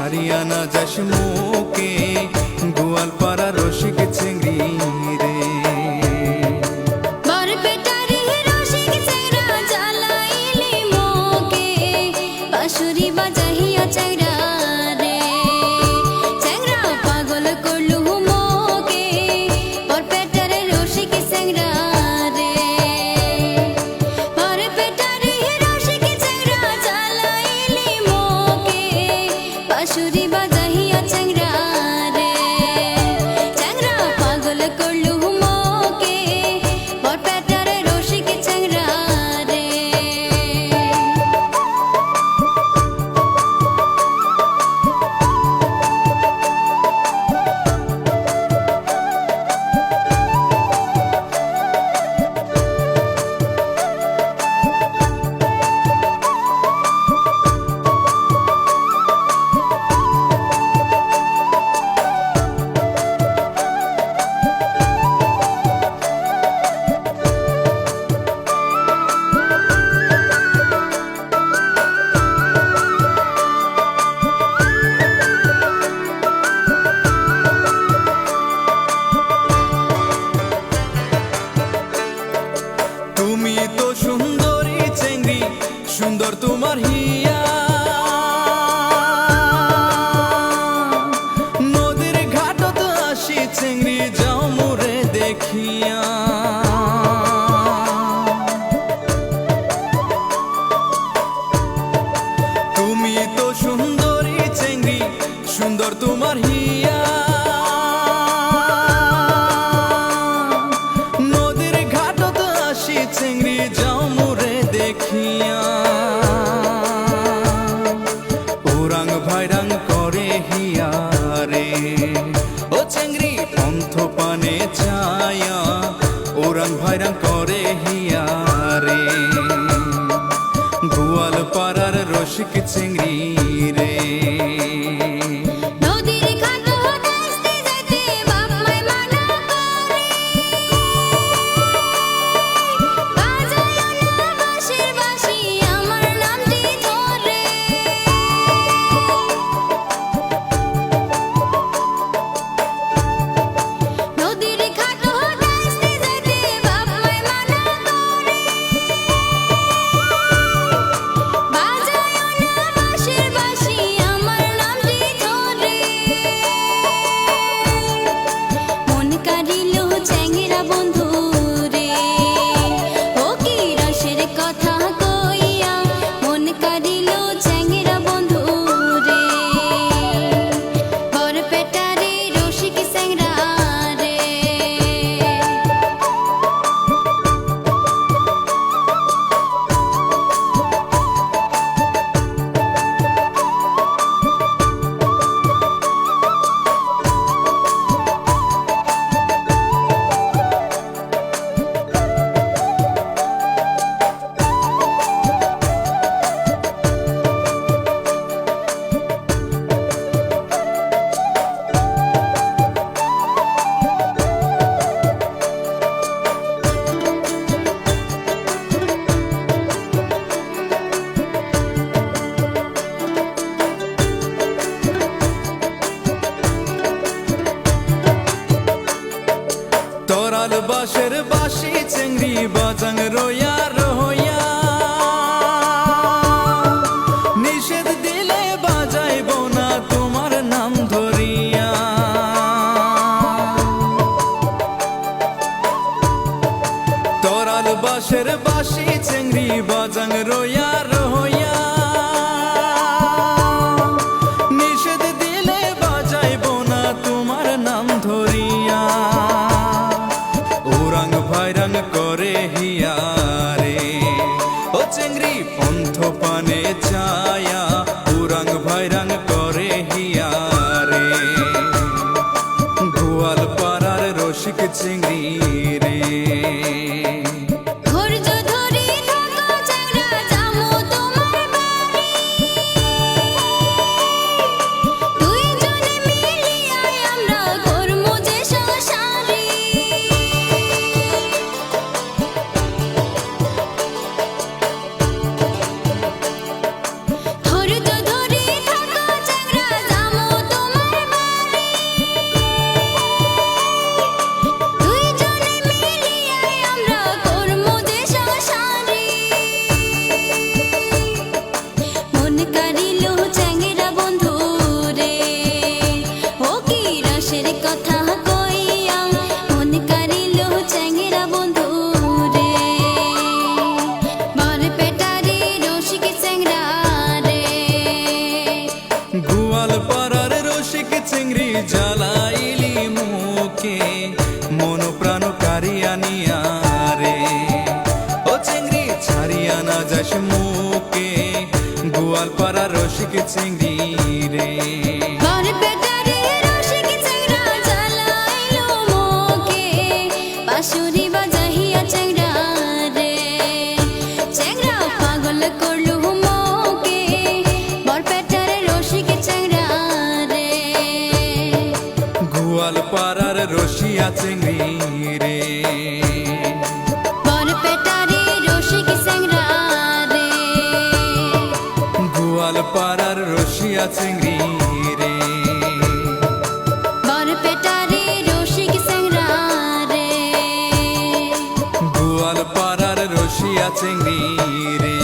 ছাড়িয়া না যাস মুকে গোয়ালপাড়া রসিক চিংড়ি রে। বরপেটারে রসিক চেংড়া জ্বালাইলি মোকে বাঁশুরি বাজাইয়া চেংড়া রে। চেংড়া পাগল করলু মোকে বরপেটারে রসিক চেংড়া রে। বরপেটারে রসিক চেংড়া জ্বালাইলি মোকে বাঁশুরি বাজাইয়া চেংড়া রে। চেংড়া পাগল করলু মোকে বরপেটারে রসিক চেংড়া রে। তুমি তো সুন্দরী চেংড়ি সুন্দর তোমার হিয়া, নদীর ঘাটত আসি চেংড়ি যাও মোরে দেখিয়া। তুমি তো সুন্দরী চেংড়ি সুন্দর তোমার হিয়া, নদীর ঘাটত আসি চেংড়ি যাও মোরে দেখিয়া। ওরাং ভাইরাং করে হিয়া রে ও চেংড়ি পন্থ পানে ছায়া, ওরাং ভাইরাং করে হিয়া রে গোয়ালপাড়ার রসিক চিংড়ি রে। নদীর ঘাট আসতে যাইতে বাপ মাই মানা করে বাজাইও না বাঁশির বাঁশি আমার নামটি ধরে। নদীর ঘাট আসতে যাইতে বাপ মাই মানা করে বাজাইও না বাঁশির বাঁশি আমার নামটি ধরে। মন কাড়িল চেংড়া বন্ধু রে ও কি রসের কথা কইয়া মন কাড়িল চেংড়া বন্ধু রে। বরপেটারে রসিক চেংড়া রে। তরাল বাঁশের বাঁশি চেংড়ি বাজাং রইয়া রহইয়া, নিষেধ দিলে বাজাইব না তোমার নাম ধরিয়া। তরাল বাঁশের বাঁশি চেংড়ি বাজাং রইয়া রহইয়া, নিষেধ দিলে বাজাইব না তোমার নাম ধরিয়া। ওরাং ভাইরাং করে হিয়া রে ও চেংড়ি পন্থ পানে ছায়া, ওরাং ভাইরাং করে হিয়া রে গোয়ালপাড়ার রসিক চিংড়ি রে। ধৈর্য ধরে থাকো চেংড়া যামু তোমার বাড়ি দুইজনে মিলিয়া আমরা করমু যে সংসারী। ধৈর্য ধরে থাকো চেংড়া গোয়ালপাড়ার রসিক চিংড়ি জ্বালাইলি মুখে মন প্রাণ কারিয়া নিয়া রে ও চিংড়ি ছাড়িয়া না যাস মুখে গোয়ালপাড়ার রসিক চিংড়ি রে বরপেটারে রসিক চ্যাংড়া জ্বালাইলো মুখে বাঁশুরি বাজাইয়া চ্যাংড়া রে চ্যাংড়া পাগল করলু মোকে বরপেটারে রসিক চ্যাংড়া রে গোয়ালপাড়ার রসিয়া চিংড়ি রে বরপেটারে রসিক চ্যাংড়া রে গোয়ালপাড়ার রসিয়া চিংড়ি রে বরপেটারে রসিক চ্যাংড়া রে গোয়ালপাড়ার রসিয়া চিংড়ি রে